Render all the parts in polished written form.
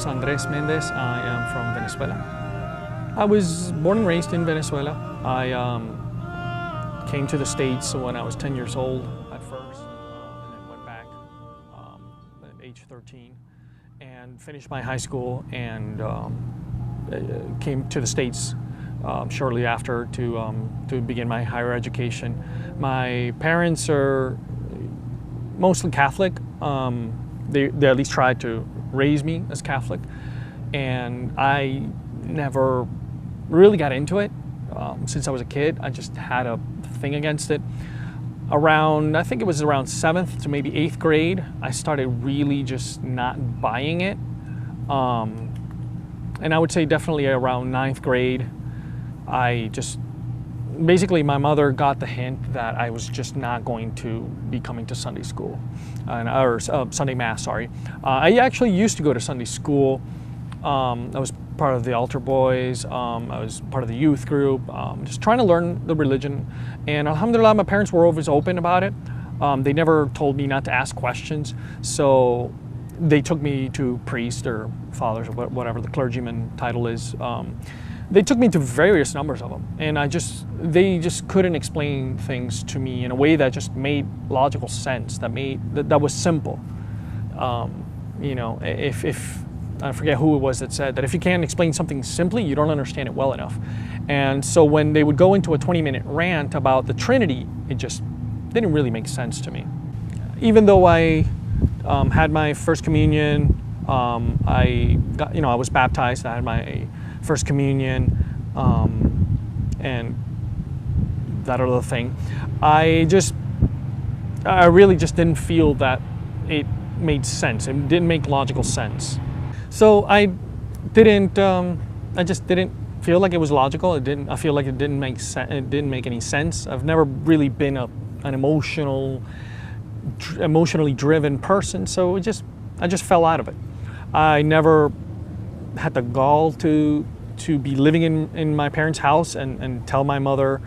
is Andreas Mendes. I am from Venezuela. I was born and raised in Venezuela. I came to the States when I was 10 years old at first, and then went back at age 13 and finished my high school and came to the States shortly after to begin my higher education. My parents are mostly Catholic. They at least tried to raise me as Catholic, and I never really got into it. Since I was a kid, I just had a thing against it. I think it was around 7th to maybe 8th grade, I started really just not buying it. And I would say definitely around 9th grade, basically my mother got the hint that I was just not going to be coming to Sunday school, or Sunday Mass, sorry. I actually used to go to Sunday school. I was part of the altar boys, I was part of the youth group, just trying to learn the religion. And alhamdulillah, my parents were always open about it. They never told me not to ask questions, so they took me to priests or fathers or whatever the clergyman title is. They took me to various numbers of them, and they just couldn't explain things to me in a way that just made logical sense, that was simple. If I forget who it was that said that if you can't explain something simply, you don't understand it well enough. And so when they would go into a 20-minute rant about the Trinity, it just didn't really make sense to me. Even though I had my first communion, I was baptized. I had my first communion, and that other thing. I really just didn't feel that it made sense. It didn't make logical sense. So I just didn't feel like it was logical. I feel like it didn't make sense. It didn't make any sense. I've never really been an emotionally driven person, so I just fell out of it. I never had the gall to be living in my parents' house and tell my mother,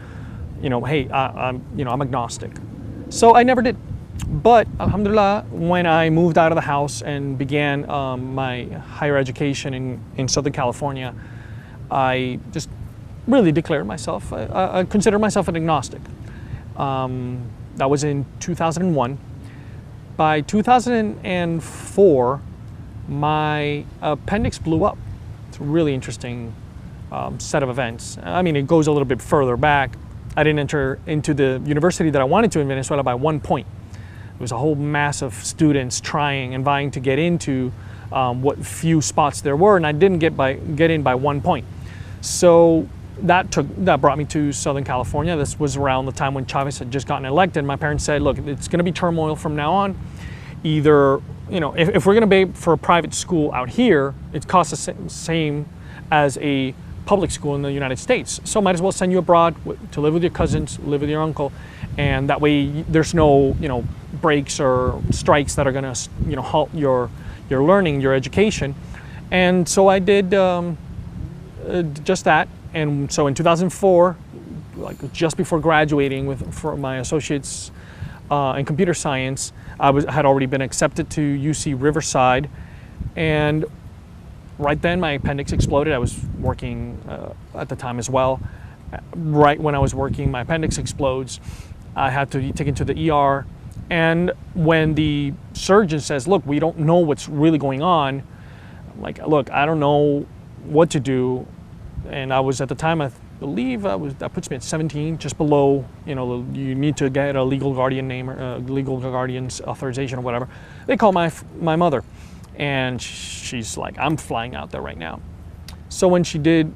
hey, I'm agnostic. So I never did. But alhamdulillah, when I moved out of the house and began my higher education in Southern California, I just really declared myself. I consider myself an agnostic. That was in 2001. By 2004, my appendix blew up. It's a really interesting set of events. I mean, it goes a little bit further back. I didn't enter into the university that I wanted to in Venezuela by 1 point. It was a whole mass of students trying and vying to get into what few spots there were, and I didn't get in by 1 point. So that brought me to Southern California. This was around the time when Chavez had just gotten elected. My parents said, look, it's going to be turmoil from now on. Either, if we're going to pay for a private school out here, it costs the same as a public school in the United States. So might as well send you abroad to live with your cousins, live with your uncle, and that way there's no, breaks or strikes that are going to, halt your learning, your education. And so I did just that. And so in 2004, like just before graduating for my associates in computer science, I had already been accepted to UC Riverside, and right then my appendix exploded. I was working at the time as well. Right when I was working, my appendix explodes. I had to be taken to the ER, and when the surgeon says, look, we don't know what's really going on, I'm like, look, I don't know what to do. And I was at the time, I believe that puts me at 17, just below, you need to get a legal guardian name or legal guardian's authorization or whatever. They call my mother, and she's like, I'm flying out there right now. So when she did,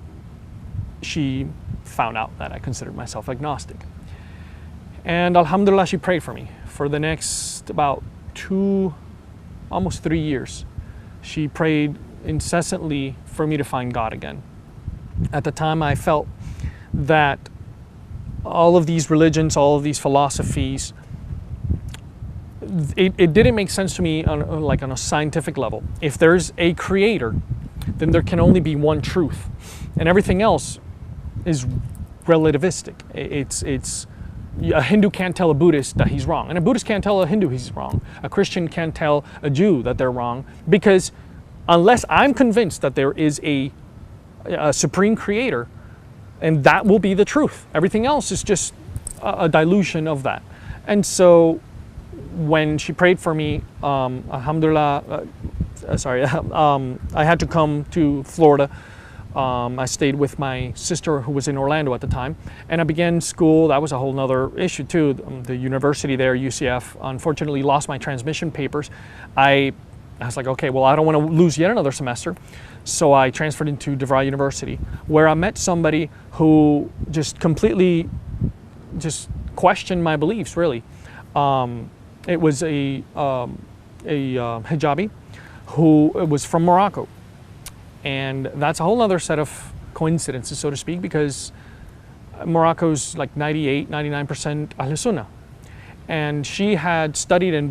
she found out that I considered myself agnostic. And alhamdulillah, she prayed for me for the next about almost 3 years. She prayed incessantly for me to find God again. At the time, I felt that all of these religions, all of these philosophies, it didn't make sense to me on a scientific level. If there's a creator, then there can only be one truth, and everything else is relativistic. It's a Hindu can't tell a Buddhist that he's wrong, and a Buddhist can't tell a Hindu he's wrong. A Christian can't tell a Jew that they're wrong, because unless I'm convinced that there is a supreme creator, and that will be the truth. Everything else is just a dilution of that. And so when she prayed for me, alhamdulillah, I had to come to Florida. I stayed with my sister who was in Orlando at the time, and I began school. That was a whole nother issue too. The university there, UCF, unfortunately lost my transmission papers. I was like, okay, well, I don't want to lose yet another semester. So I transferred into DeVry University, where I met somebody who just completely just questioned my beliefs, really. It was a hijabi who was from Morocco. And that's a whole other set of coincidences, so to speak, because Morocco's like 98, 99% Ahl Sunnah. And she had studied and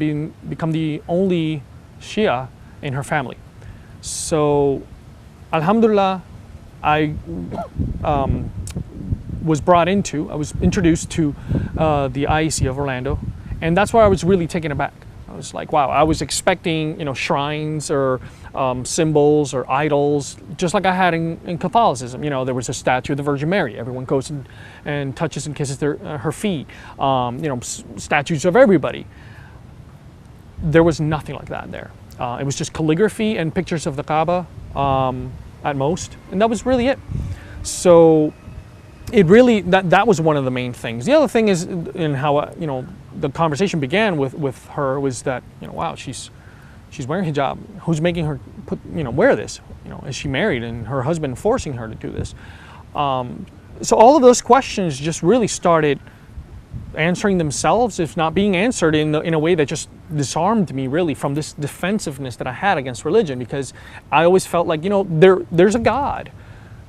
become the only Shia in her family. So, alhamdulillah, I was introduced to the IEC of Orlando, and that's where I was really taken aback. I was like, wow, I was expecting, shrines or symbols or idols, just like I had in Catholicism. There was a statue of the Virgin Mary. Everyone goes and touches and kisses her feet. Statues of everybody. There was nothing like that there. It was just calligraphy and pictures of the Kaaba at most, and that was really it. So it really, that was one of the main things. The other thing is in how, the conversation began with her was that, wow, she's wearing hijab. Who's making her wear this? Is she married and her husband forcing her to do this? So all of those questions just really started answering themselves, if not being answered in a way that just disarmed me really from this defensiveness that I had against religion, because I always felt like, there's a God.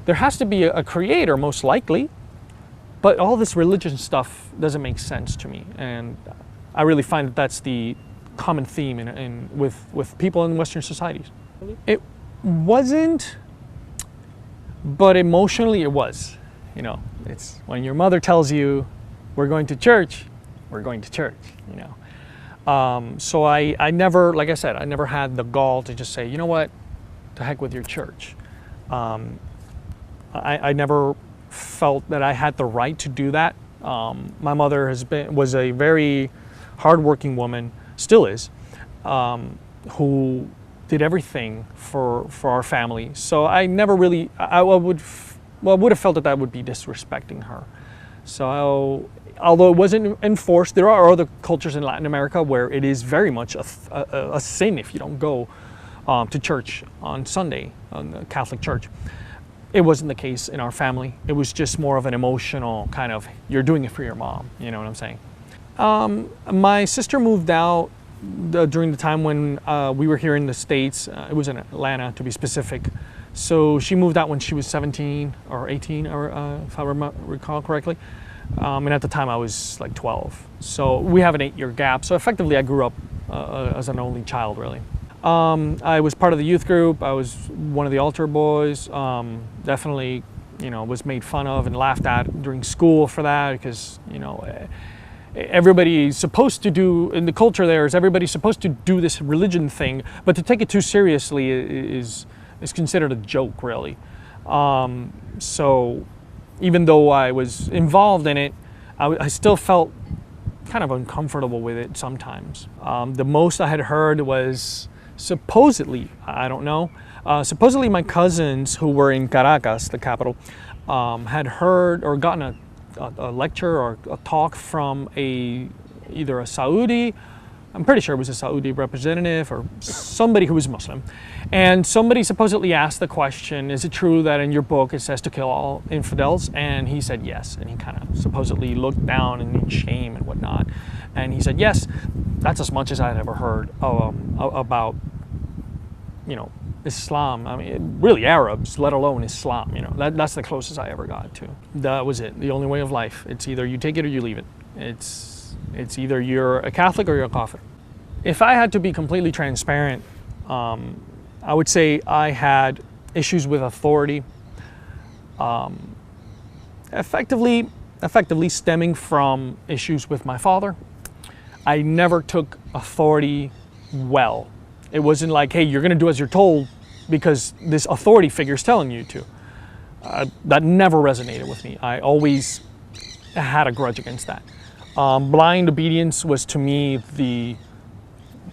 There has to be a creator, most likely, but all this religion stuff doesn't make sense to me. And I really find that that's the common theme with people in Western societies. It wasn't, but emotionally it was. It's when your mother tells you, we're going to church, we're going to church, So I never, like I said, I never had the gall to just say, you know what, to heck with your church. I never felt that I had the right to do that. My mother was a very hardworking woman, still is, who did everything for our family. So I never really, I would have felt that would be disrespecting her. So although it wasn't enforced, there are other cultures in Latin America where it is very much a sin if you don't go to church on Sunday, on the Catholic Church. It wasn't the case in our family. It was just more of an emotional kind of, you're doing it for your mom, you know what I'm saying? My sister moved out during the time when we were here in the States. It was in Atlanta, to be specific. So she moved out when she was 17 or 18, if I recall correctly. And at the time I was like 12. So we have an 8-year gap. So effectively I grew up as an only child, really. I was part of the youth group. I was one of the altar boys. Definitely, was made fun of and laughed at during school for that, because, everybody's supposed to do, in the culture there is everybody's supposed to do this religion thing, but to take it too seriously is considered a joke, really. So even though I was involved in it, I still felt kind of uncomfortable with it sometimes. The most I had heard was supposedly, I don't know, supposedly my cousins who were in Caracas, the capital, had heard or gotten a lecture or a talk from either a Saudi, I'm pretty sure it was a Saudi representative or somebody who was Muslim. And somebody supposedly asked the question, is it true that in your book it says to kill all infidels? And he said yes. And he kind of supposedly looked down in shame and whatnot. And he said, yes, that's as much as I'd ever heard about, Islam. I mean, really Arabs, let alone Islam, that's the closest I ever got to. That was it, the only way of life. It's either you take it or you leave it. It's either you're a Catholic or you're a Kafir. If I had to be completely transparent, I would say I had issues with authority, effectively stemming from issues with my father. I never took authority well. It wasn't like, hey, you're going to do as you're told, because this authority figure is telling you to. That never resonated with me. I always had a grudge against that. Blind obedience was to me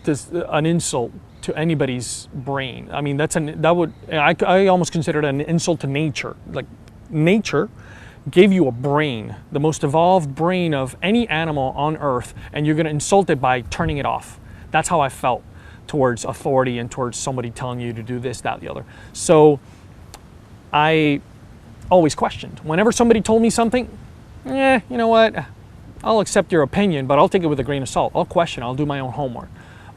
an insult to anybody's brain. I mean, I almost consider it an insult to nature. Like, nature gave you a brain, the most evolved brain of any animal on earth, and you're going to insult it by turning it off. That's how I felt towards authority and towards somebody telling you to do this, that, the other. So I always questioned. Whenever somebody told me something, you know what, I'll accept your opinion, but I'll take it with a grain of salt. I'll question, I'll do my own homework.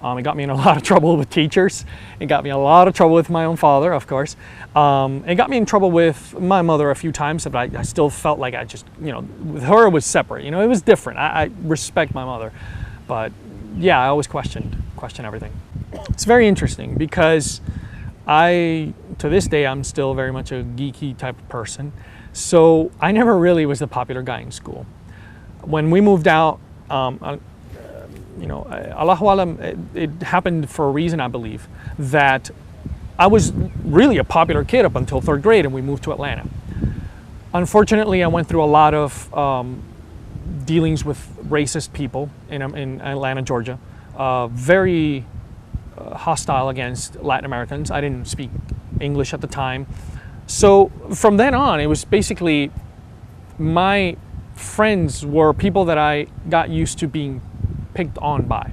It got me in a lot of trouble with teachers. It got me in a lot of trouble with my own father, of course. It got me in trouble with my mother a few times, but I still felt like I just, with her it was separate. It was different. I respect my mother. But yeah, I always question everything. It's very interesting because to this day, I'm still very much a geeky type of person. So I never really was the popular guy in school. When we moved out, Allahu Alam, it happened for a reason, I believe, that I was really a popular kid up until 3rd grade, and we moved to Atlanta. Unfortunately, I went through a lot of dealings with racist people in Atlanta, Georgia. Very hostile against Latin Americans. I didn't speak English at the time. So from then on, it was basically my friends were people that I got used to being picked on by.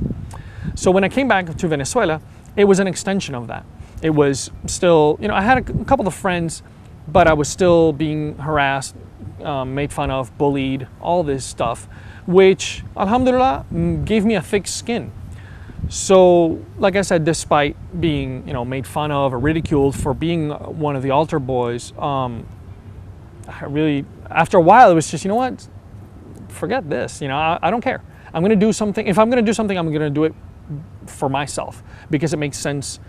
So when I came back to Venezuela, it was an extension of that. It was still, I had a couple of friends, but I was still being harassed, made fun of, bullied, all this stuff, which, alhamdulillah, gave me a thick skin. So, like I said, despite being, made fun of or ridiculed for being one of the altar boys, after a while, it was just, forget this, I don't care. I'm going to do something. If I'm going to do something, I'm going to do it for myself because it makes sense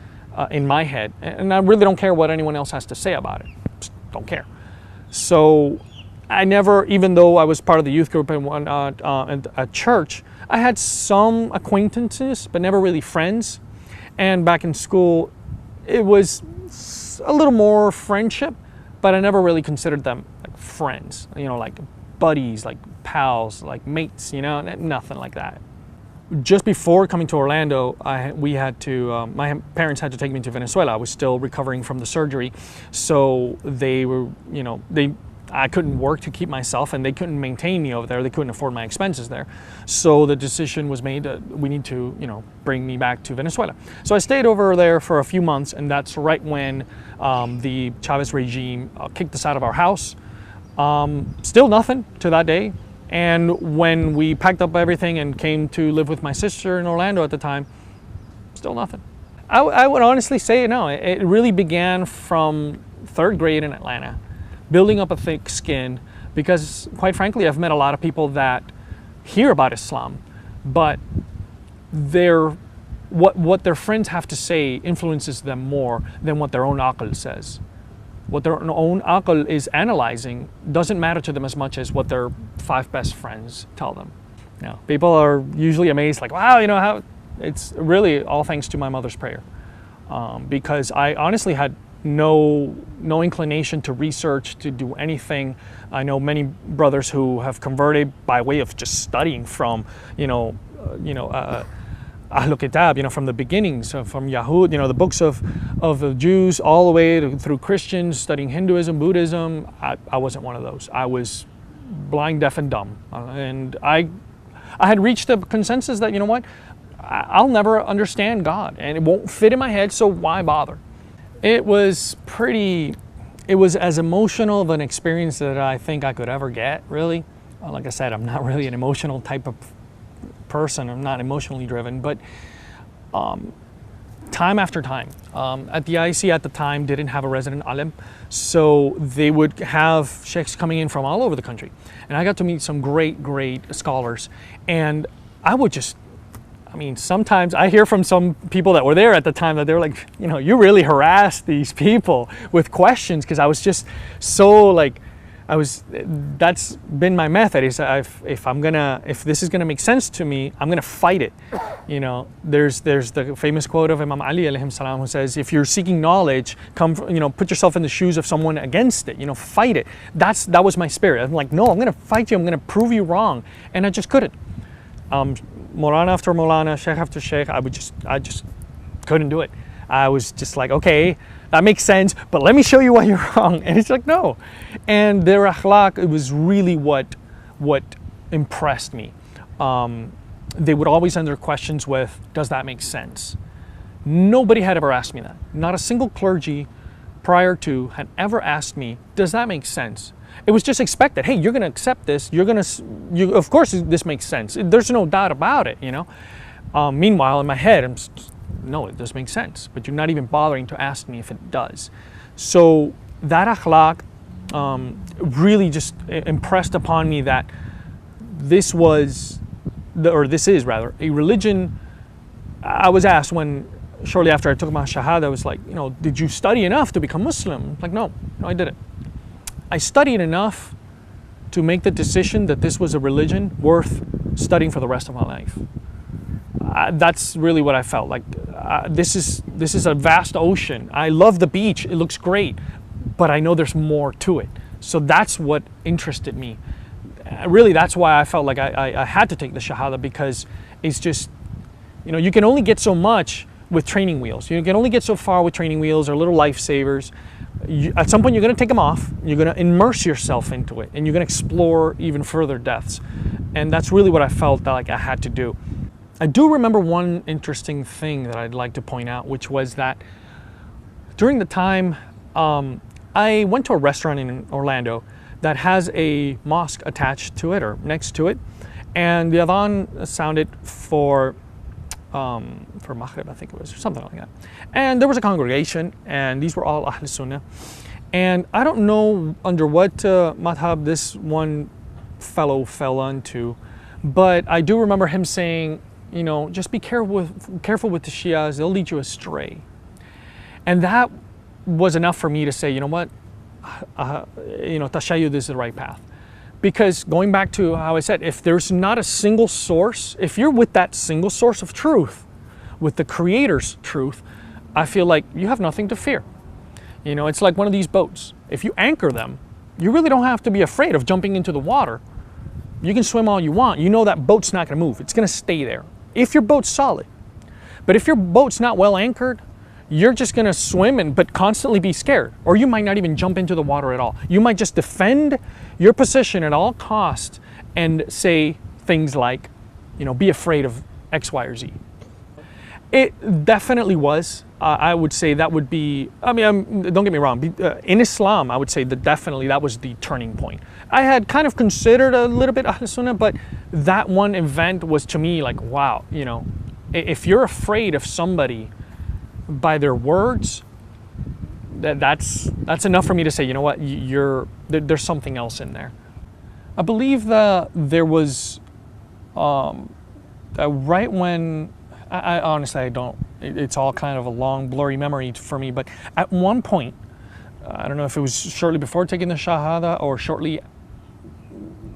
in my head. And I really don't care what anyone else has to say about it. Just don't care. So I never, even though I was part of the youth group and at church, I had some acquaintances, but never really friends. And back in school, it was a little more friendship, but I never really considered them like friends, like buddies, like pals, like mates, nothing like that. Just before coming to Orlando, my parents had to take me to Venezuela. I was still recovering from the surgery. So they were, I couldn't work to keep myself, and they couldn't maintain me over there. They couldn't afford my expenses there. So the decision was made that we need to, bring me back to Venezuela. So I stayed over there for a few months, and that's right when the Chavez regime kicked us out of our house. Still nothing to that day. And when we packed up everything and came to live with my sister in Orlando at the time, still nothing. I would honestly say, no, it really began from 3rd grade in Atlanta, building up a thick skin, because quite frankly, I've met a lot of people that hear about Islam, but what their friends have to say influences them more than what their own aql says. What their own aql is analyzing doesn't matter to them as much as what their 5 best friends tell them. People are usually amazed, like, wow, how it's really all thanks to my mother's prayer. Because I honestly had no inclination to research, to do anything. I know many brothers who have converted by way of just studying from, Ahlul Kitab, from the beginnings, from Yahud, the books of the Jews, all the way through Christians, studying Hinduism, Buddhism. I wasn't one of those. I was blind, deaf, and dumb. And I had reached a consensus that, I'll never understand God, and it won't fit in my head, so why bother? It was as emotional of an experience that I think I could ever get, really. Like I said, I'm not really an emotional type of person. I'm not emotionally driven, but time after time. At the IC at the time didn't have a resident alim, so they would have sheikhs coming in from all over the country. And I got to meet some great scholars. And I would just, sometimes I hear from some people that were there at the time that they were like, you really harassed these people with questions, because I was just so That's been my method. Is if this is gonna make sense to me, I'm gonna fight it. There's the famous quote of Imam Ali alayhi salam who says, if you're seeking knowledge, put yourself in the shoes of someone against it. Fight it. That was my spirit. I'm like, no, I'm gonna fight you. I'm gonna prove you wrong, and I just couldn't. Maulana after Maulana, Sheikh after Sheikh, I just couldn't do it. I was just like, okay, that makes sense, but let me show you why you're wrong. And it's like, no. And their akhlaq, it was really what impressed me. They would always end their questions with, does that make sense? Nobody had ever asked me that. Not a single clergy prior to had ever asked me, does that make sense? It was just expected. Hey, you're going to accept this. Of course, this makes sense. There's no doubt about it, Meanwhile, in my head, I'm just, no, it does make sense, but you're not even bothering to ask me if it does. So that akhlaq really just impressed upon me that this is rather a religion. I was asked shortly after I took my shahada, I was like, did you study enough to become Muslim? Like, no, I didn't. I studied enough to make the decision that this was a religion worth studying for the rest of my life. That's really what I felt like. This is a vast ocean. I love the beach. It looks great, but I know there's more to it. So that's what interested me. Really, that's why I felt like I had to take the Shahada, because it's just, you can only get so much with training wheels. You can only get so far with training wheels or little lifesavers. At some point, you're going to take them off. You're going to immerse yourself into it, and you're going to explore even further depths. And that's really what I felt like I had to do. I do remember one interesting thing that I'd like to point out, which was that during the time, I went to a restaurant in Orlando that has a mosque attached to it or next to it, and the adhan sounded for Maghrib, I think it was, or something like that. And there was a congregation, and these were all Ahl Sunnah. And I don't know under what madhab this one fellow fell onto, but I do remember him saying, just be careful with the Shias, they'll lead you astray. And that was enough for me to say, you know what, Tashayyud is the right path. Because going back to how I said, if there's not a single source, if you're with that single source of truth, with the Creator's truth, I feel like you have nothing to fear. It's like one of these boats. If you anchor them, you really don't have to be afraid of jumping into the water. You can swim all you want. That boat's not going to move. It's going to stay there. If your boat's solid. But if your boat's not well anchored, you're just going to swim but constantly be scared. Or you might not even jump into the water at all. You might just defend your position at all costs and say things like, be afraid of X, Y, or Z. It definitely was. I would say that would be, don't get me wrong. In Islam, I would say that definitely that was the turning point. I had kind of considered a little bit Ahl Sunnah, but that one event was to me like, wow, if you're afraid of somebody by their words, that's enough for me to say, you know what, there's something else in there. I believe that there was, right when, I honestly, I don't, it's all kind of a long, blurry memory for me, but at one point, I don't know if it was shortly before taking the Shahada or shortly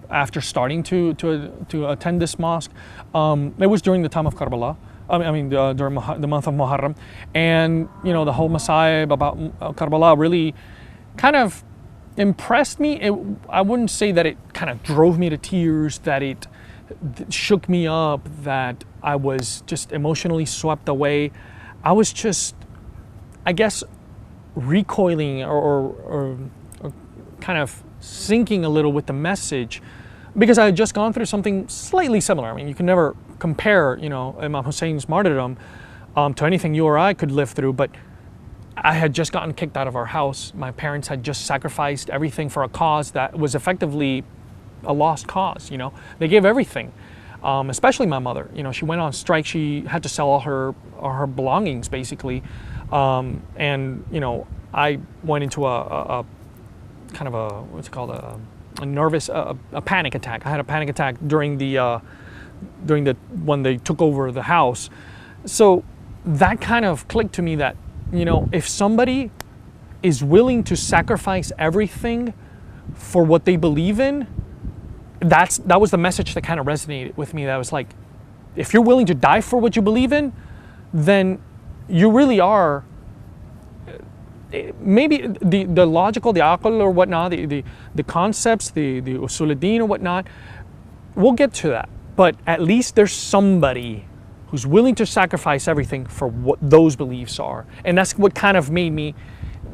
after starting to attend this mosque, it was during the time of Karbala. During the month of Muharram, and the whole Masayib about Karbala really kind of impressed me. I wouldn't say that it kind of drove me to tears, that it shook me up, that I was just emotionally swept away. I was just, I guess, recoiling or kind of sinking a little with the message, because I had just gone through something slightly similar. You can never compare, Imam Hussein's martyrdom to anything you or I could live through, but I had just gotten kicked out of our house. My parents had just sacrificed everything for a cause that was effectively a lost cause. They gave everything, especially my mother. She went on strike. She had to sell all her belongings, basically, and I went into a kind of a, what's it called, a nervous, a panic attack. I had a panic attack during when they took over the house. So that kind of clicked to me that, if somebody is willing to sacrifice everything for what they believe in, that was the message that kind of resonated with me. That was like, if you're willing to die for what you believe in, then you really are. Maybe the logical, the aql or whatnot, the concepts, the usul-ad-din or whatnot, we'll get to that. But at least there's somebody who's willing to sacrifice everything for what those beliefs are. And that's what kind of made me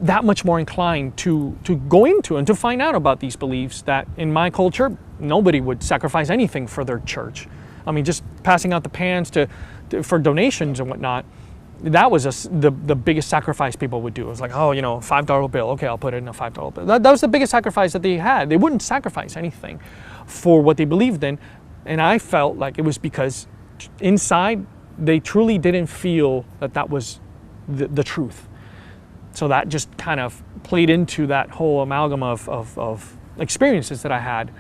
that much more inclined to go into and to find out about these beliefs that in my culture, nobody would sacrifice anything for their church. I mean, just passing out the pans for donations and whatnot, that was the biggest sacrifice people would do. It was like, oh, $5 bill. Okay, I'll put it in a $5 bill. That was the biggest sacrifice that they had. They wouldn't sacrifice anything for what they believed in. And I felt like it was because inside, they truly didn't feel that was the truth. So that just kind of played into that whole amalgam of experiences that I had.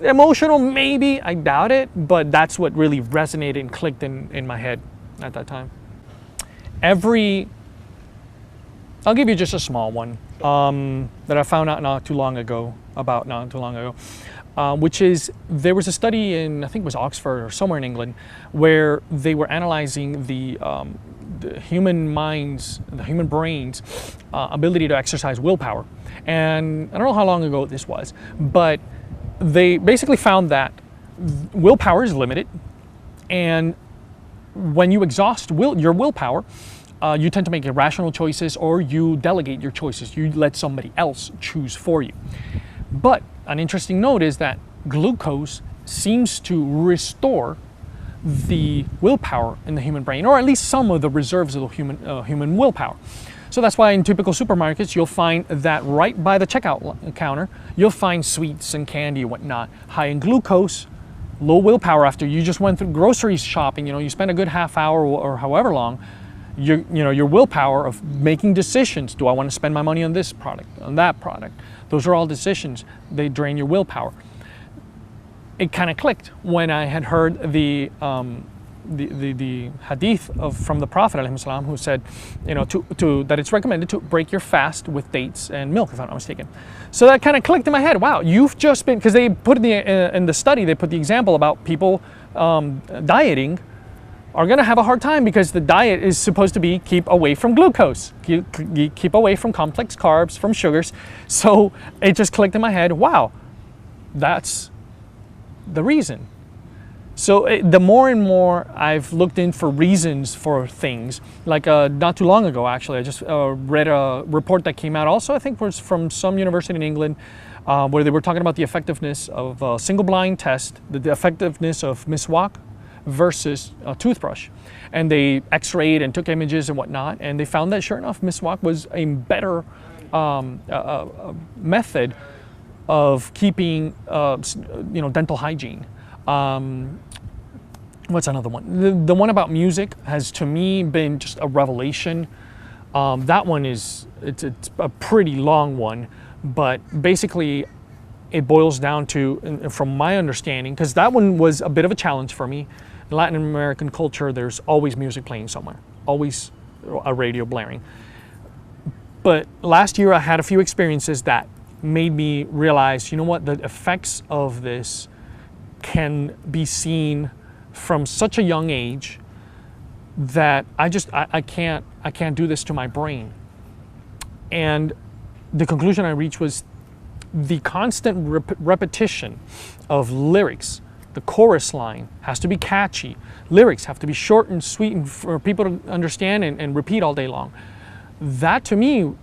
Emotional, maybe, I doubt it, but that's what really resonated and clicked in my head at that time. I'll give you just a small one that I found out not too long ago, which is there was a study in, I think it was Oxford or somewhere in England, where they were analyzing the human minds, the human brain's ability to exercise willpower. And I don't know how long ago this was, but they basically found that willpower is limited, and when you exhaust your willpower, you tend to make irrational choices, or you delegate your choices. You let somebody else choose for you. But an interesting note is that glucose seems to restore the willpower in the human brain, or at least some of the reserves of the human willpower. So that's why in typical supermarkets, you'll find that right by the checkout counter, you'll find sweets and candy and whatnot, high in glucose, low willpower. After you just went through grocery shopping, you spend a good half hour or however long, your willpower of making decisions. Do I want to spend my money on this product, on that product? Those are all decisions. They drain your willpower. It kind of clicked when I had heard the hadith from the Prophet ﷺ, who said, that it's recommended to break your fast with dates and milk, if I'm not mistaken. So that kind of clicked in my head. Wow, you've just been, because they put in the study, they put the example about people dieting are going to have a hard time, because the diet is supposed to be keep away from glucose, keep away from complex carbs, from sugars. So it just clicked in my head, wow, that's the reason. So the more and more I've looked in for reasons for things, like not too long ago, actually, I just read a report that came out also, I think was from some university in England, where they were talking about the effectiveness of a single blind test, the effectiveness of miswak versus a toothbrush. And they x-rayed and took images and whatnot, and they found that sure enough, miswak was a better method of keeping dental hygiene. What's another one? The one about music has, to me, been just a revelation. That one it's a pretty long one, but basically it boils down to, from my understanding, because that one was a bit of a challenge for me. In Latin American culture, there's always music playing somewhere, always a radio blaring. But last year I had a few experiences that made me realize, the effects of this can be seen from such a young age that I can't do this to my brain. And the conclusion I reached was the constant repetition of lyrics. The chorus line has to be catchy. Lyrics have to be short and sweet and for people to understand and repeat all day long. That, to me,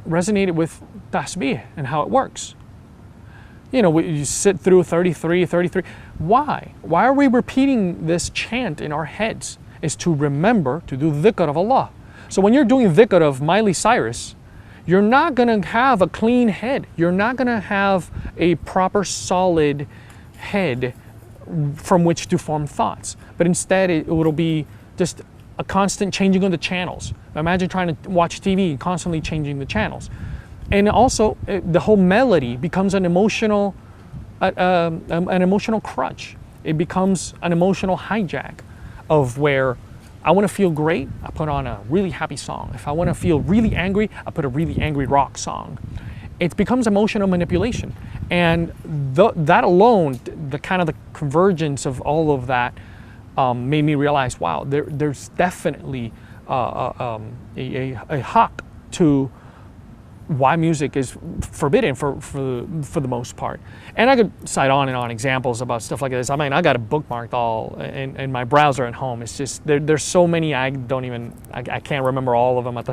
resonated with tasbih and how it works. You sit through 33. Why? Why are we repeating this chant in our heads? Is to remember to do dhikr of Allah. So when you're doing dhikr of Miley Cyrus, you're not going to have a clean head. You're not going to have a proper solid head from which to form thoughts. But instead, it'll be just a constant changing of the channels. Imagine trying to watch TV and constantly changing the channels. And also, the whole melody becomes an emotional crutch. It becomes an emotional hijack of where I want to feel great, I put on a really happy song. If I want to feel really angry, I put a really angry rock song. it becomes emotional manipulation. And that alone, the kind of the convergence of all of that made me realize, wow, there's definitely a hook to why music is forbidden for the most part. And I could cite on and on examples about stuff like this. I mean, I got it bookmarked all in my browser at home. It's just, there's so many, I can't remember all of them at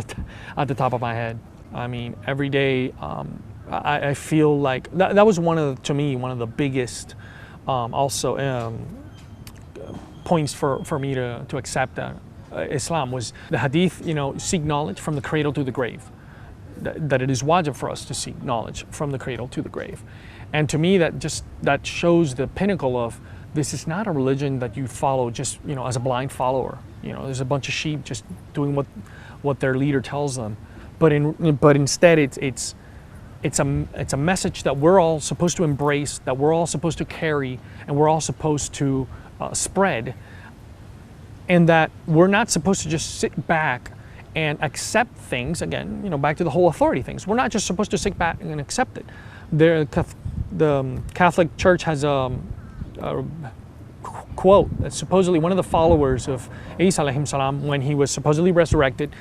the top of my head. I mean, every day, I feel like, that was to me, one of the biggest points for me to accept Islam was the hadith, seek knowledge from the cradle to the grave. That it is wajib for us to seek knowledge from the cradle to the grave. And to me, that shows the pinnacle of, this is not a religion that you follow just, as a blind follower. There's a bunch of sheep just doing what their leader tells them. But instead, it's a message that we're all supposed to embrace, that we're all supposed to carry, and we're all supposed to spread. And that we're not supposed to just sit back and accept things, again, back to the whole authority things. We're not just supposed to sit back and accept it. The Catholic Church has a quote that supposedly one of the followers of Isa alayhi salam, when he was supposedly resurrected,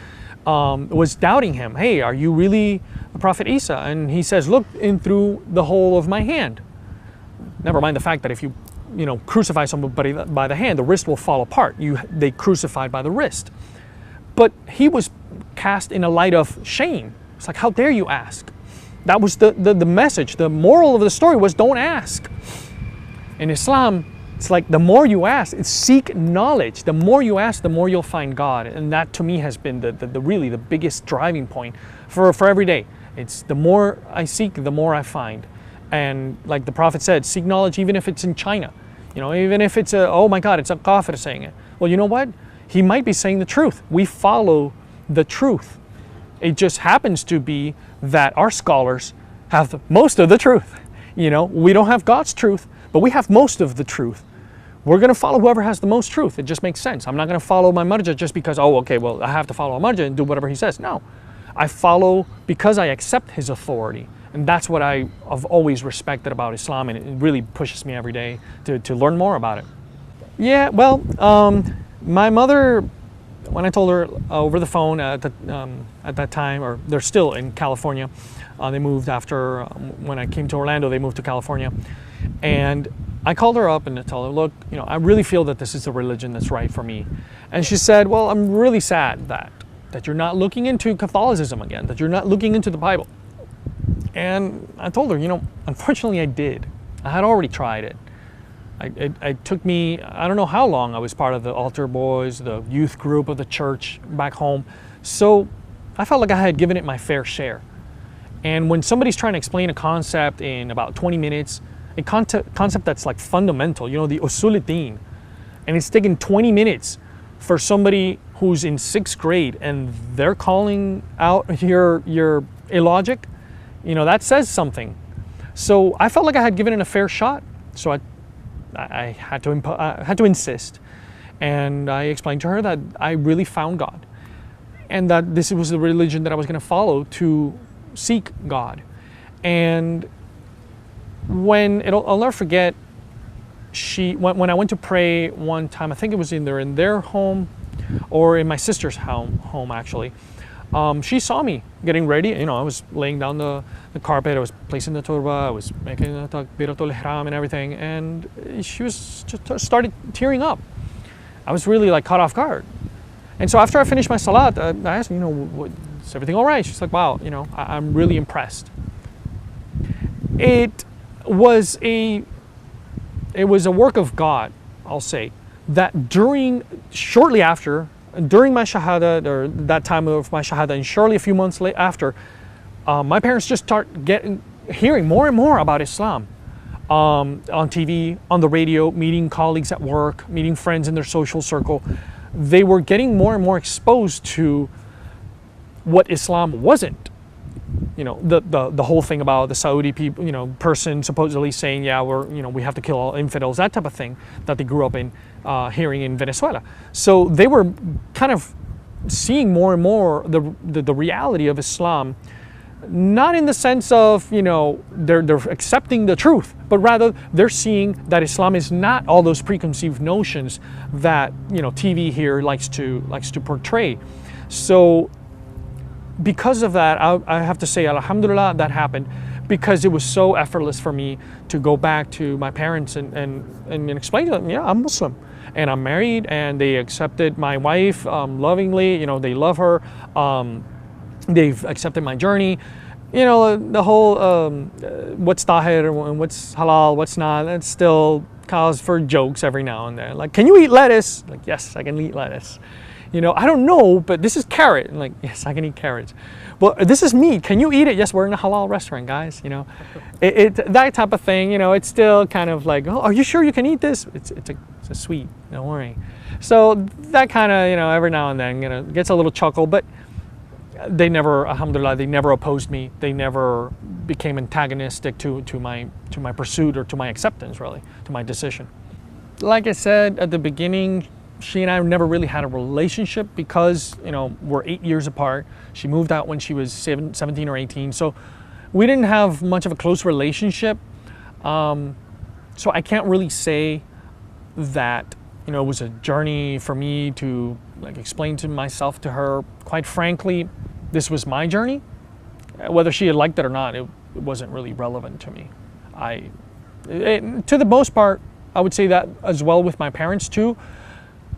was doubting him. Hey, are you really the Prophet Isa? And he says, look in through the hole of my hand. Never mind the fact that if you crucify somebody by the hand, the wrist will fall apart. They crucified by the wrist. But he was cast in a light of shame. It's like, how dare you ask? That was the message. The moral of the story was, don't ask. In Islam, it's like, the more you ask, it's seek knowledge. The more you ask, the more you'll find God. And that to me has been the really the biggest driving point for every day. It's the more I seek, the more I find. And like the Prophet said, seek knowledge even if it's in China. Even if it's oh my God, it's a kafir saying it. Well, you know what? He might be saying the truth. We follow the truth. It just happens to be that our scholars have most of the truth. We don't have God's truth, but we have most of the truth. We're going to follow whoever has the most truth. It just makes sense. I'm not going to follow my marja just because, I have to follow a marja and do whatever he says. No, I follow because I accept his authority. And that's what I've always respected about Islam, and it really pushes me every day to learn more about it. Yeah, well, my mother, when I told her over the phone at that time, or they're still in California, they moved after, when I came to Orlando, they moved to California. And I called her up and I told her, look, I really feel that this is the religion that's right for me. And she said, well, I'm really sad that you're not looking into Catholicism again, that you're not looking into the Bible. And I told her, unfortunately I did. I had already tried it. It took me, I don't know how long I was part of the altar boys, the youth group of the church back home. So I felt like I had given it my fair share. And when somebody's trying to explain a concept in about 20 minutes, a concept that's like fundamental, the usul-ud-din, and it's taken 20 minutes for somebody who's in 6th grade and they're calling out your illogic, that says something. So I felt like I had given it a fair shot. So I had to insist, and I explained to her that I really found God, and that this was the religion that I was going to follow to seek God. And I'll never forget, when I went to pray one time, I think it was either in their home or in my sister's home actually. She saw me getting ready. I was laying down the carpet, I was placing the turba, I was making the takbiratul ihram and everything, and she was just started tearing up. I was really caught off guard. And so after I finished my salat, I asked her, is everything all right? She's like, wow, I'm really impressed. It was a work of God, I'll say, that shortly after, during my shahada, or that time of my shahada, and shortly a few months after, my parents just start hearing more and more about Islam on TV, on the radio, meeting colleagues at work, meeting friends in their social circle. They were getting more and more exposed to what Islam wasn't. The whole thing about the Saudi people, person supposedly saying, yeah, we have to kill all infidels, that type of thing that they grew up in, hearing in Venezuela. So they were kind of seeing more and more the reality of Islam not in the sense of, they're accepting the truth, but rather they're seeing that Islam is not all those preconceived notions that, TV here likes to portray. So because of that, I have to say, alhamdulillah, that happened, because it was so effortless for me to go back to my parents and explain to them, yeah, I'm Muslim and I'm married, and they accepted my wife lovingly. They love her. They've accepted my journey. The whole what's tahir and what's halal, what's not, that's still cause for jokes every now and then. Like, can you eat lettuce? Like, yes, I can eat lettuce. I don't know, but this is carrot. And like, yes, I can eat carrots. Well, this is meat. Can you eat it? Yes, we're in a halal restaurant, guys. That type of thing. It's still kind of like, oh, are you sure you can eat this? It's a sweet. Don't worry. So that kind of, every now and then, gets a little chuckle. But they never, alhamdulillah, they never opposed me. They never became antagonistic to my pursuit or to my acceptance, really, to my decision. Like I said at the beginning, she and I never really had a relationship because, we're 8 years apart. She moved out when she was 17 or 18. So we didn't have much of a close relationship. So I can't really say that, it was a journey for me to explain to myself to her. Quite frankly, this was my journey. Whether she had liked it or not, it wasn't really relevant to me. To the most part, I would say that as well with my parents too.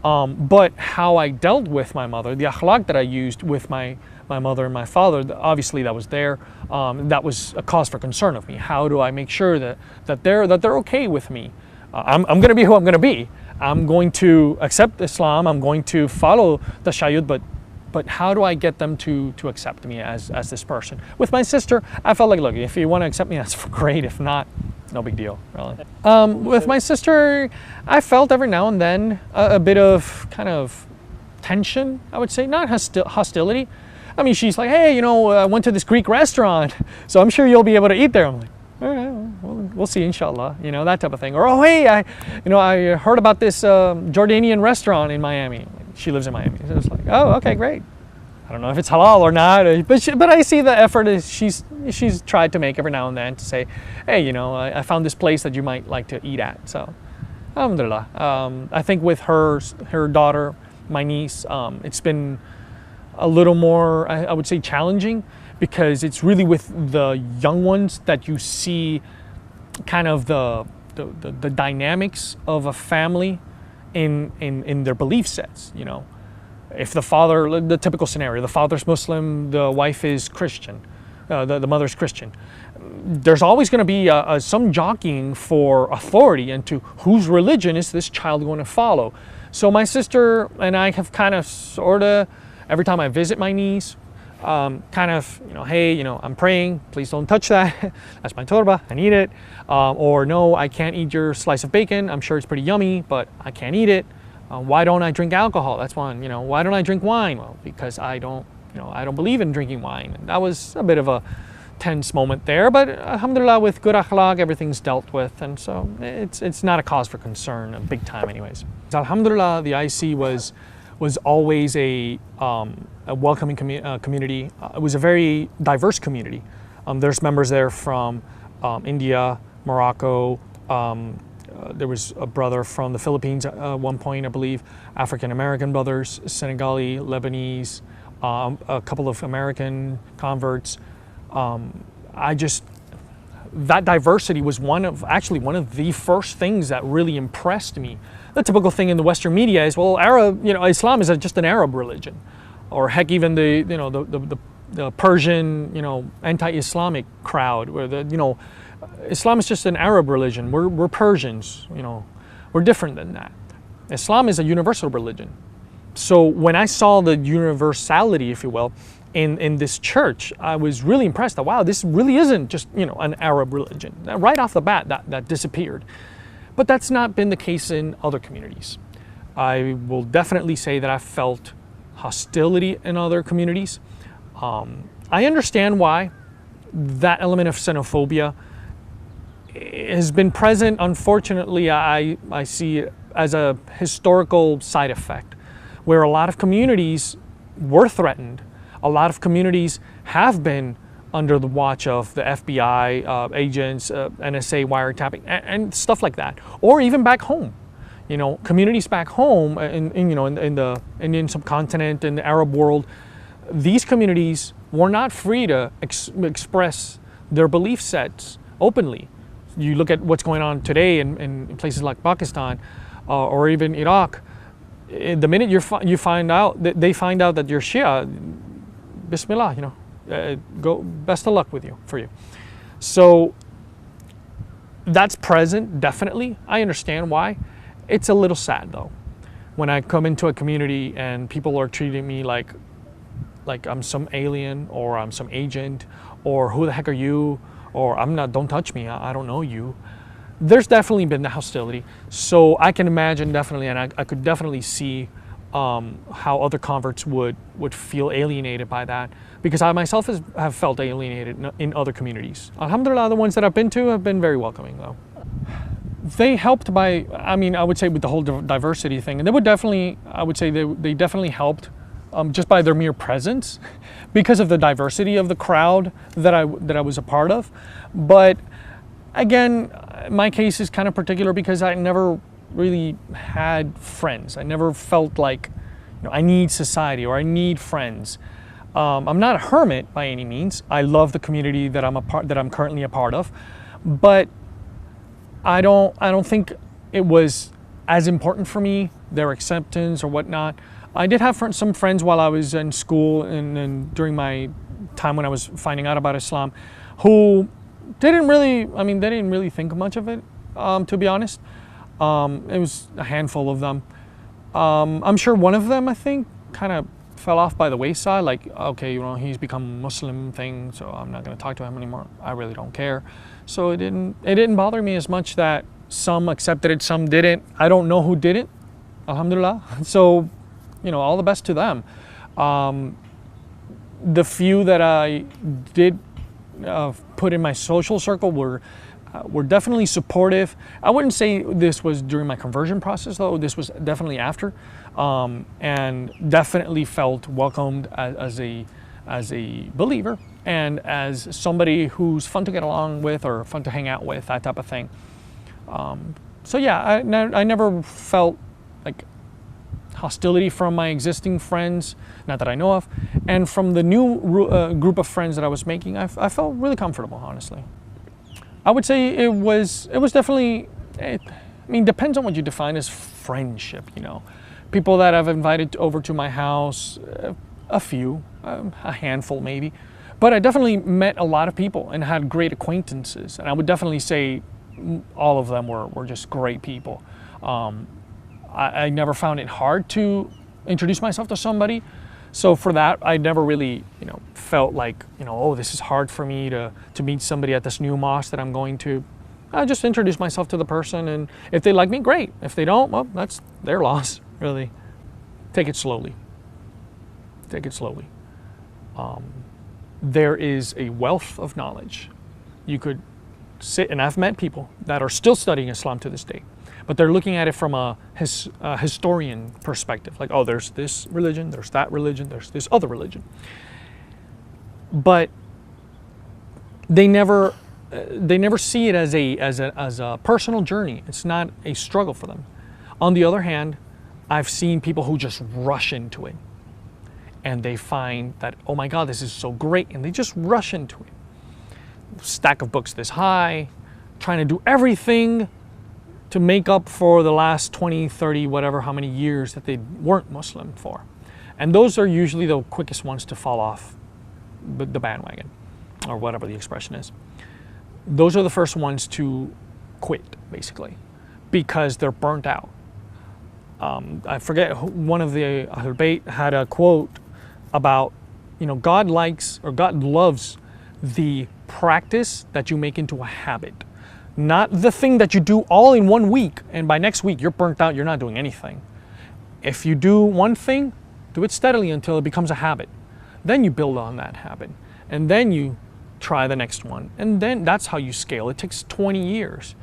But how I dealt with my mother, the akhlaq that I used with my mother and my father, obviously that was there. That was a cause for concern of me. How do I make sure that they're okay with me? I'm going to be who I'm going to be. I'm going to accept Islam. I'm going to follow the Shayud, but how do I get them to accept me as this person? With my sister, I felt like, look, if you want to accept me, that's great. If not, no big deal, really. With my sister, I felt every now and then a bit of kind of tension, I would say, not hostility. I mean, she's like, hey, I went to this Greek restaurant, so I'm sure you'll be able to eat there. I'm like, all right, well, we'll see, inshallah, that type of thing. Or, oh, hey, I heard about this Jordanian restaurant in Miami. She lives in Miami. So it's like, oh, okay, great. I don't know if it's halal or not, but I see the effort she's tried to make every now and then to say, hey, I found this place that you might like to eat at. So, alhamdulillah. I think with her daughter, my niece, it's been a little more, I would say, challenging, because it's really with the young ones that you see kind of the dynamics of a family in their belief sets. If the father, the typical scenario, the father's Muslim, the wife is Christian, the mother's Christian, there's always going to be some jockeying for authority into whose religion is this child going to follow. So my sister and I have kind of every time I visit my niece, hey, I'm praying, please don't touch that. That's my torba, I need it. Or no, I can't eat your slice of bacon. I'm sure it's pretty yummy, but I can't eat it. Why don't I drink alcohol? That's one. Why don't I drink wine? Well, because I don't believe in drinking wine. And that was a bit of a tense moment there, but alhamdulillah, with good akhlaq, everything's dealt with, and so it's not a cause for concern, big time anyways. Alhamdulillah, the IC was always a welcoming community. It was a very diverse community. There's members there from India, Morocco. There was a brother from the Philippines at one point, I believe. African American brothers, Senegali, Lebanese, a couple of American converts. That diversity was one of the first things that really impressed me. The typical thing in the Western media is, well, Islam is just an Arab religion, or heck, even the Persian, anti-Islamic crowd, where Islam is just an Arab religion. We're Persians, we're different than that. Islam is a universal religion. So when I saw the universality, if you will, in this church, I was really impressed that, wow, this really isn't just, an Arab religion. Right off the bat, that disappeared. But that's not been the case in other communities. I will definitely say that I felt hostility in other communities. I understand why that element of xenophobia has been present. Unfortunately, I see it as a historical side effect, where a lot of communities were threatened. A lot of communities have been under the watch of the FBI agents, NSA wiretapping, and stuff like that. Or even back home, you know, communities back home in the Indian subcontinent, in the Arab world, these communities were not free to express their belief sets openly. You look at what's going on today in places like Pakistan or even Iraq. The minute you find out that they find out that you're Shia, Bismillah, you know. Go, best of luck for you. So that's present, definitely. I understand why. It's a little sad though, when I come into a community and people are treating me like I'm some alien, or I'm some agent, or who the heck are you, or I'm not, don't touch me, I don't know you. There's definitely been the hostility. So I can imagine definitely, and I could definitely see how other converts would feel alienated by that, because I myself have felt alienated in other communities. Alhamdulillah, the ones that I've been to have been very welcoming though. They helped by, I mean, I would say with the whole diversity thing, and they would definitely, I would say they definitely helped just by their mere presence, because of the diversity of the crowd that I was a part of. But again, my case is kind of particular because I never really had friends. I never felt like, you know, I need society or I need friends. I'm not a hermit by any means. I love the community that I'm currently a part of, but I don't think it was as important for me, their acceptance or whatnot. I did have some friends while I was in school and during my time when I was finding out about Islam, who didn't really think much of it, to be honest. It was a handful of them. I'm sure one of them, I think, kind of fell off by the wayside, like, okay, you know, he's become a Muslim thing, so I'm not going to talk to him anymore. I really don't care. So it didn't bother me as much that some accepted it, some didn't. I don't know who didn't, alhamdulillah. So, you know, all the best to them. The few that I did put in my social circle were definitely supportive. I wouldn't say this was during my conversion process though. This was definitely after, and definitely felt welcomed as a believer and as somebody who's fun to get along with or fun to hang out with, that type of thing. So yeah, I never felt like hostility from my existing friends, not that I know of, and from the new group of friends that I was making, I felt really comfortable, honestly. I would say it was definitely, I mean, depends on what you define as friendship, you know. People that I've invited over to my house, a few, a handful maybe, but I definitely met a lot of people and had great acquaintances, and I would definitely say all of them were just great people. I never found it hard to introduce myself to somebody. So for that, I never really, you know, felt like, you know, oh, this is hard for me to meet somebody at this new mosque that I'm going to. I just introduce myself to the person, and if they like me, great. If they don't, well, that's their loss, really. Take it slowly. Take it slowly. There is a wealth of knowledge. You could sit, and I've met people that are still studying Islam to this day, but they're looking at it from a historian perspective. Like, oh, there's this religion, there's that religion, there's this other religion. But they never see it as a personal journey. It's not a struggle for them. On the other hand, I've seen people who just rush into it, and they find that, oh my God, this is so great, and they just rush into it. Stack of books this high, trying to do everything to make up for the last 20, 30, whatever, how many years that they weren't Muslim for. And those are usually the quickest ones to fall off the bandwagon, or whatever the expression is. Those are the first ones to quit, basically, because they're burnt out. I forget, one of the Ahlul Bayt had a quote about, you know, God likes, or God loves the practice that you make into a habit. Not the thing that you do all in 1 week, and by next week you're burnt out, you're not doing anything. If you do one thing, do it steadily until it becomes a habit. Then you build on that habit, and then you try the next one, and then that's how you scale. It takes 20 years.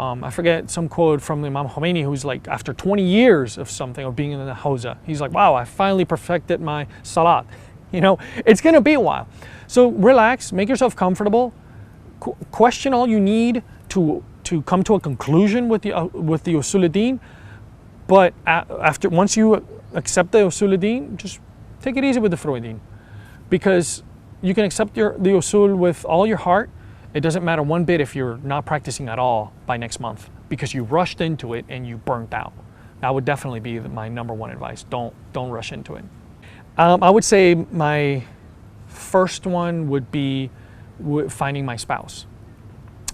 I forget some quote from Imam Khomeini, who's like, after 20 years of something, of being in the Hawza, he's like, wow, I finally perfected my salat. You know, it's going to be a while. So relax, make yourself comfortable, question all you need to come to a conclusion with the usulidin. But once you accept the usulidin, just take it easy with the Freudin, because you can accept the usul with all your heart. It doesn't matter one bit if you're not practicing at all by next month, because you rushed into it and you burnt out. That would definitely be my number one advice. Don't rush into it. I would say my first one would be finding my spouse.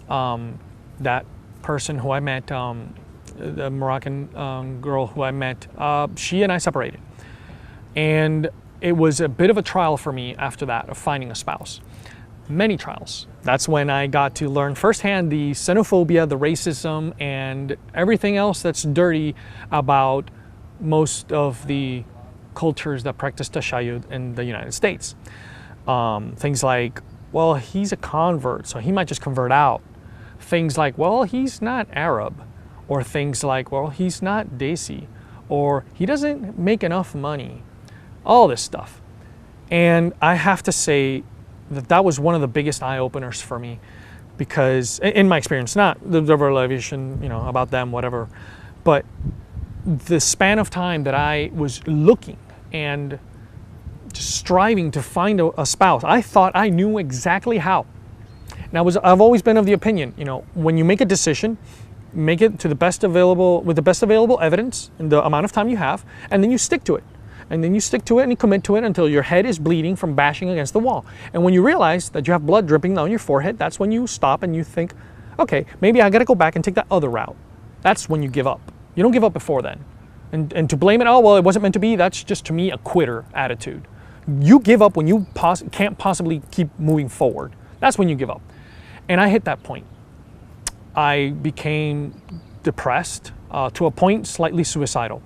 That person who I met, the Moroccan girl who I met, she and I separated. And it was a bit of a trial for me after that of finding a spouse. Many trials. That's when I got to learn firsthand the xenophobia, the racism, and everything else that's dirty about most of the cultures that practice tashayud in the United States. Things like, well, he's a convert, so he might just convert out. Things like, well, he's not Arab. Or things like, well, he's not Desi. Or he doesn't make enough money. All this stuff. And I have to say that was one of the biggest eye-openers for me, because in my experience, not the revelation, you know, about them, whatever, but the span of time that I was looking and just striving to find a spouse. I thought I knew exactly how. And I've always been of the opinion, you know, when you make a decision, make it to the best available, with the best available evidence and the amount of time you have, and then you stick to it. And then you stick to it and you commit to it until your head is bleeding from bashing against the wall. And when you realize that you have blood dripping down your forehead, that's when you stop and you think, okay, maybe I gotta go back and take that other route. That's when you give up. You don't give up before then. And to blame it, oh, well, it wasn't meant to be, that's just, to me, a quitter attitude. You give up when you can't possibly keep moving forward. That's when you give up. And I hit that point. I became depressed, to a point slightly suicidal.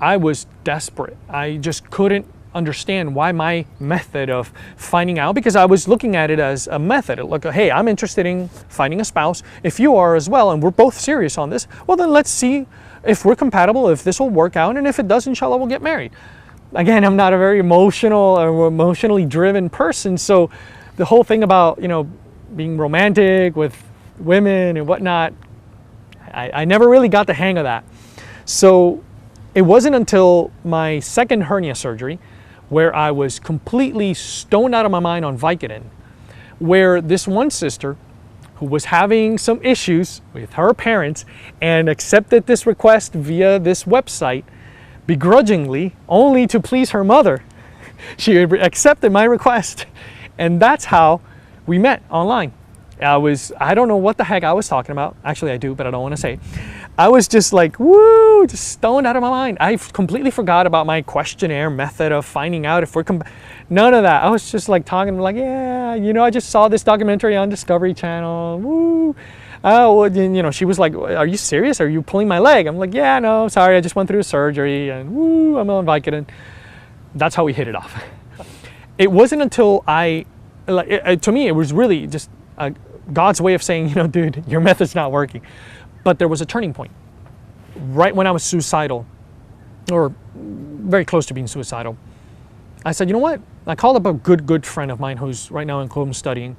I was desperate. I just couldn't understand why my method of finding out, because I was looking at it as a method. Like, hey, I'm interested in finding a spouse. If you are as well, and we're both serious on this, well, then let's see if we're compatible, if this will work out, and if it does, inshallah, we'll get married. Again, I'm not a very emotional or emotionally driven person, so the whole thing about, you know, being romantic with women and whatnot, I never really got the hang of that. So it wasn't until my second hernia surgery, where I was completely stoned out of my mind on Vicodin, where this one sister who was having some issues with her parents and accepted this request via this website begrudgingly, only to please her mother. She accepted my request, and that's how we met online. I don't know what the heck I was talking about. Actually, I do, but I don't want to say. I was just like, woo, just stoned out of my mind. I completely forgot about my questionnaire method of finding out if we're none of that. I was just like talking like, yeah, you know, I just saw this documentary on Discovery Channel. Woo. Oh, well, you know, she was like, are you serious? Are you pulling my leg? I'm like, yeah, no, sorry, I just went through surgery and woo, I'm on Vicodin. That's how we hit it off. It wasn't until to me, it was really just God's way of saying, you know, dude, your method's not working. But there was a turning point. Right when I was suicidal, or very close to being suicidal, I said, you know what? I called up a good friend of mine who's right now in Qom studying,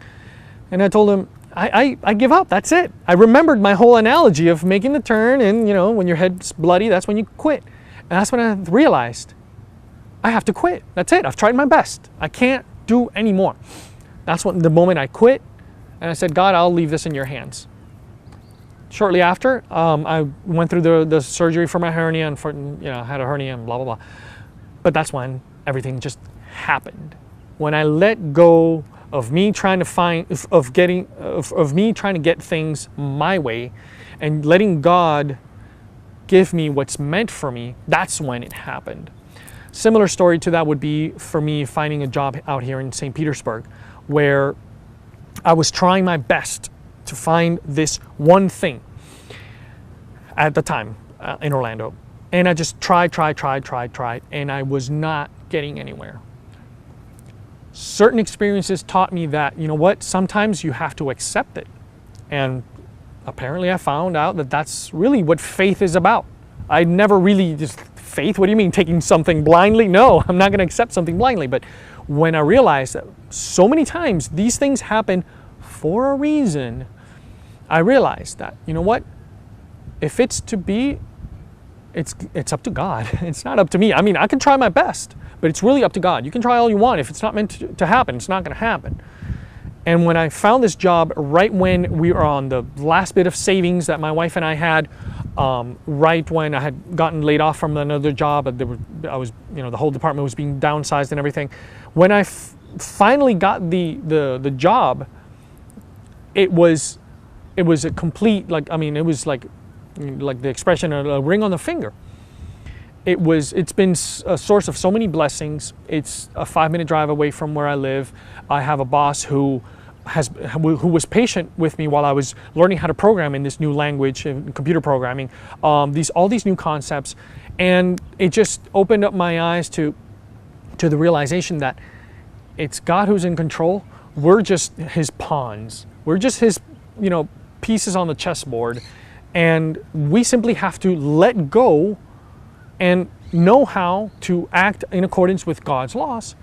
and I told him, I give up, that's it. I remembered my whole analogy of making the turn, and you know, when your head's bloody, that's when you quit. And that's when I realized, I have to quit. That's it, I've tried my best. I can't do any more. That's the moment I quit, and I said, God, I'll leave this in your hands. Shortly after, I went through the surgery for my hernia, and had a hernia and blah, blah, blah. But that's when everything just happened. When I let go of me trying to get things my way and letting God give me what's meant for me, that's when it happened. Similar story to that would be for me finding a job out here in St. Petersburg, where I was trying my best to find this one thing at the time in Orlando. And I just tried, and I was not getting anywhere. Certain experiences taught me that, you know what, sometimes you have to accept it. And apparently I found out that that's really what faith is about. I never really just faith. What do you mean taking something blindly? No, I'm not going to accept something blindly. But when I realized that so many times these things happen for a reason, I realized that, you know what? If it's to be, it's up to God. It's not up to me. I mean, I can try my best, but it's really up to God. You can try all you want. If it's not meant to happen, it's not going to happen. And when I found this job right when we were on the last bit of savings that my wife and I had, right when I had gotten laid off from another job, I was, the whole department was being downsized and everything. When I finally got the job, it was a complete, it was like the expression of a ring on the finger. It's been a source of so many blessings. It's a 5-minute drive away from where I live. I have a boss who was patient with me while I was learning how to program in this new language, in computer programming, all these new concepts, and it just opened up my eyes to the realization that it's God who's in control. We're just His pawns. We're just His, pieces on the chessboard, and we simply have to let go and know how to act in accordance with God's laws,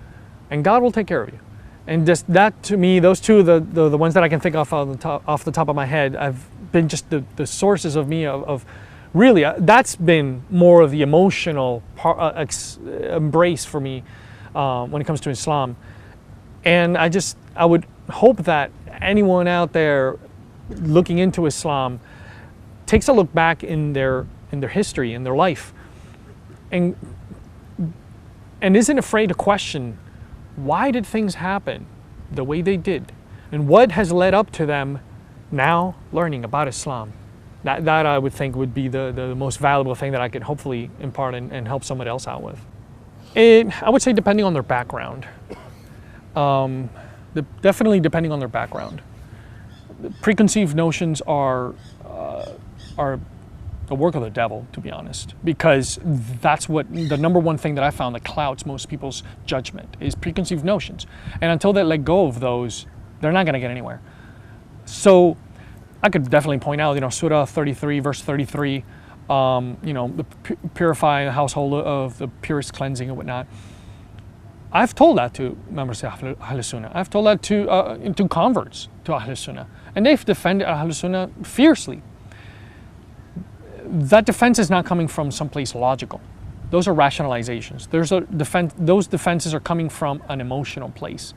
and God will take care of you. And just that, to me, those two, the ones that I can think of off the top of my head, have been just the sources of me of really, that's been more of the emotional embrace for me when it comes to Islam. And I would hope that anyone out there looking into Islam takes a look back in their history, in their life, and isn't afraid to question, why did things happen the way they did? And what has led up to them now learning about Islam? That I would think would be the most valuable thing that I could hopefully impart and help somebody else out with. I would say depending on their background. Definitely depending on their background. Preconceived notions are the work of the devil, to be honest, because that's what the number one thing that I found that clouds most people's judgment is preconceived notions. And until they let go of those, they're not going to get anywhere. So I could definitely point out, Surah 33, verse 33, purify the household of the purest cleansing and whatnot. I've told that to members of Ahl Sunnah. I've told that to converts to Ahl Sunnah, and they've defended Ahl Sunnah fiercely. That defense is not coming from someplace logical. Those are rationalizations. Those defenses are coming from an emotional place.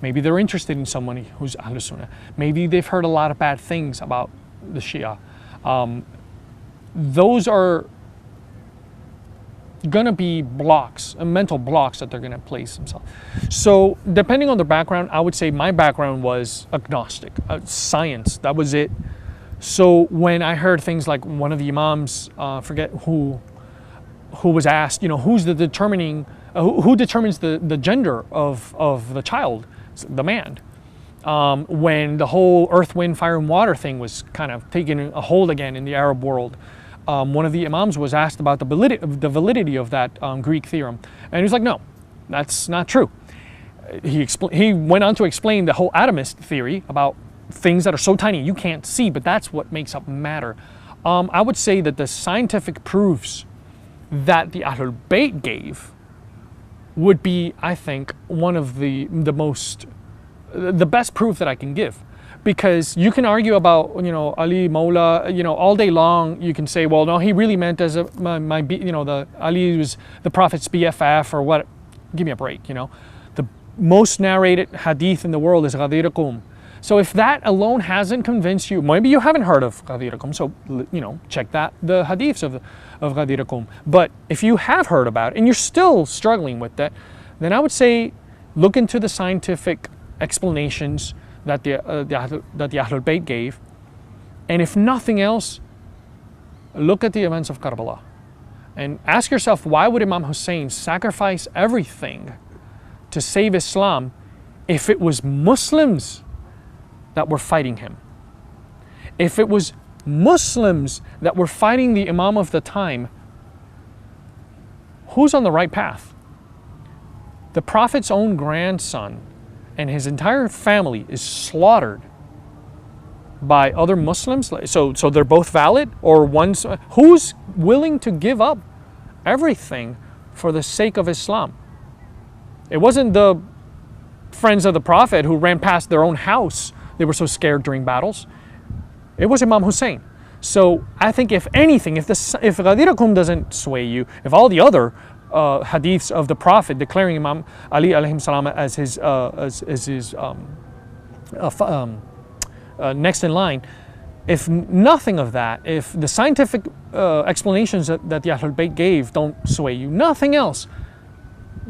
Maybe they're interested in someone who's Ahl Sunnah. Maybe they've heard a lot of bad things about the Shia. Those are gonna be blocks, mental blocks that they're gonna place themselves. So depending on their background, I would say my background was agnostic, science, that was it. So when I heard things like one of the imams, forget who was asked, who determines the gender of the child, the man. When the whole earth, wind, fire, and water thing was kind of taking a hold again in the Arab world, one of the imams was asked about the validity of that Greek theorem, and he was like, "No, that's not true." He went on to explain the whole atomist theory about things that are so tiny you can't see, but that's what makes up matter. I would say that the scientific proofs that the Ahlul Bayt gave would be, I think, one of the best proof that I can give. Because you can argue about, Ali, Mawla, all day long. You can say, well, no, he really meant as the Ali was the Prophet's BFF or what. Give me a break, The most narrated hadith in the world is Ghadir Qum. So if that alone hasn't convinced you, maybe you haven't heard of Ghadir Qum, so, check the hadiths of Ghadir Qum. But if you have heard about it and you're still struggling with that, then I would say look into the scientific explanations that the Ahlul Bayt gave, and if nothing else, look at the events of Karbala and ask yourself, why would Imam Hussein sacrifice everything to save Islam if it was Muslims that were fighting him? If it was Muslims that were fighting the Imam of the time, who's on the right path? The Prophet's own grandson and his entire family is slaughtered by other Muslims. So they're both valid, or who's willing to give up everything for the sake of Islam. It wasn't the friends of the Prophet who ran past their own house. They were so scared during battles. It was Imam Hussein. So I think if anything, if Ghadirakum doesn't sway you, if all the other hadiths of the Prophet declaring Imam Ali alayhi salam as his next in line, if nothing of that, if the scientific explanations that the Ahlul Bayt gave don't sway you, nothing else,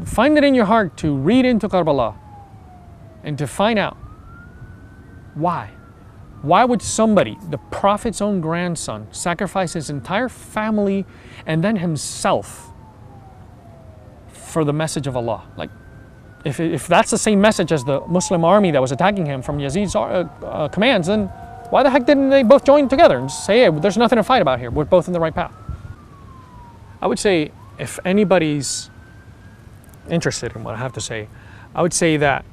find it in your heart to read into Karbala and to find out why. Why would somebody, the Prophet's own grandson, sacrifice his entire family and then himself for the message of Allah? Like, if that's the same message as the Muslim army that was attacking him from Yazid's commands, then why the heck didn't they both join together and say, hey, there's nothing to fight about here. We're both in the right path. I would say if anybody's interested in what I have to say, I would say that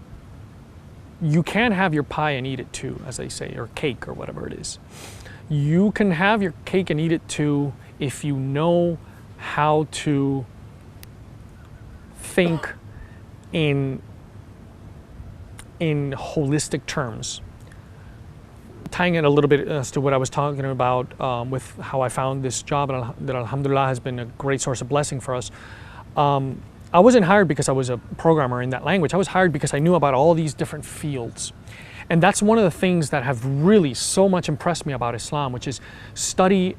you can have your pie and eat it too, as they say, or cake or whatever it is. You can have your cake and eat it too if you know how to think in holistic terms. Tying it a little bit as to what I was talking about with how I found this job that alhamdulillah has been a great source of blessing for us. I wasn't hired because I was a programmer in that language. I was hired because I knew about all these different fields. And that's one of the things that have really so much impressed me about Islam, which is study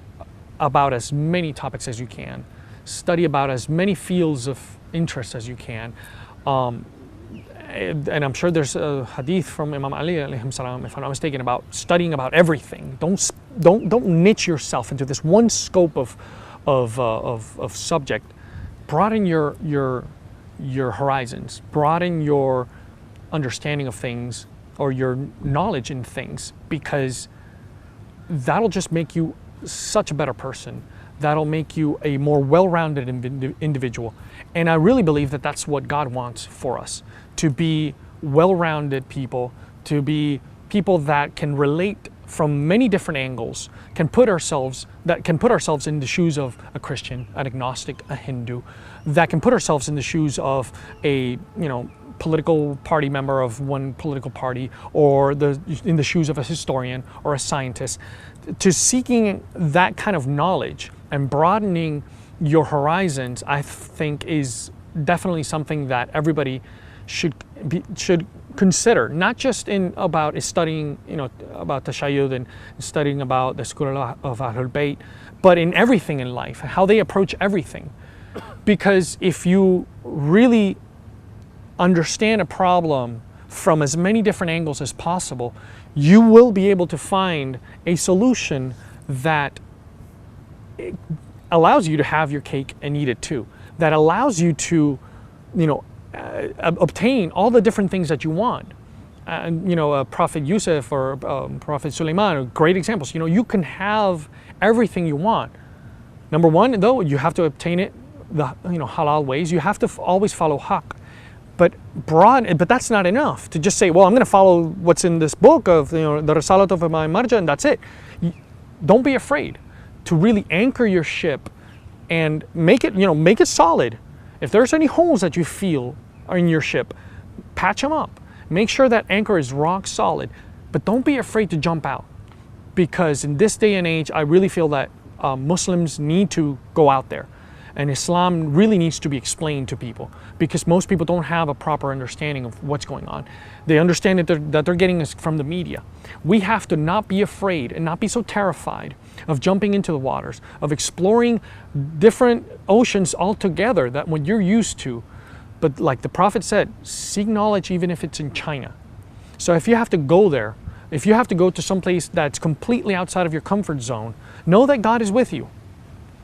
about as many topics as you can. Study about as many fields of interest as you can. And I'm sure there's a hadith from Imam Ali alayhi salam, if I'm not mistaken, about studying about everything. Don't niche yourself into this one scope of subject. Broaden your horizons, broaden your understanding of things or your knowledge in things, because that'll just make you such a better person. That'll make you a more well-rounded individual. And I really believe that that's what God wants for us, to be well-rounded people, to be people that can relate from many different angles, can put ourselves in the shoes of a Christian, an agnostic, a Hindu, that can put ourselves in the shoes of a political party member of one political party, or in the shoes of a historian or a scientist, to seeking that kind of knowledge and broadening your horizons. I think is definitely something that everybody should consider, not just about studying, about Tashayyud and studying about the school of Ahlul Bayt, but in everything in life, how they approach everything. Because if you really understand a problem from as many different angles as possible, you will be able to find a solution that allows you to have your cake and eat it too, that allows you to, obtain all the different things that you want. Prophet Yusuf or Prophet Sulaiman are great examples. You can have everything you want. Number one, though, you have to obtain it the halal ways. You have to always follow haqq. But that's not enough to just say, well, I'm going to follow what's in this book of the Risalat of my Marja, and that's it. Don't be afraid to really anchor your ship and make it solid. If there's any holes that you feel are in your ship, patch them up. Make sure that anchor is rock solid, but don't be afraid to jump out, because in this day and age, I really feel that Muslims need to go out there, and Islam really needs to be explained to people, because most people don't have a proper understanding of what's going on. They understand that they're getting this from the media. We have to not be afraid and not be so terrified of jumping into the waters, of exploring different oceans altogether that when you're used to. But like the Prophet said, seek knowledge even if it's in China. So if you have to go there, if you have to go to some place that's completely outside of your comfort zone, know that God is with you.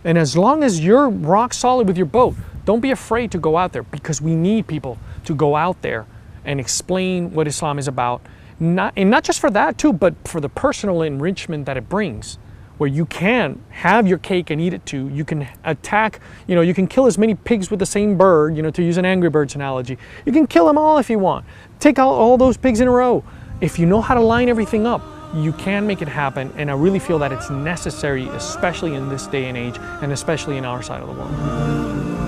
And as long as you're rock solid with your boat, don't be afraid to go out there, because we need people to go out there and explain what Islam is about. Not just for that too, but for the personal enrichment that it brings, where you can have your cake and eat it too. You can attack, you can kill as many pigs with the same bird, to use an Angry Birds analogy. You can kill them all if you want. Take out all those pigs in a row. If you know how to line everything up, you can make it happen, and I really feel that it's necessary, especially in this day and age, and especially in our side of the world.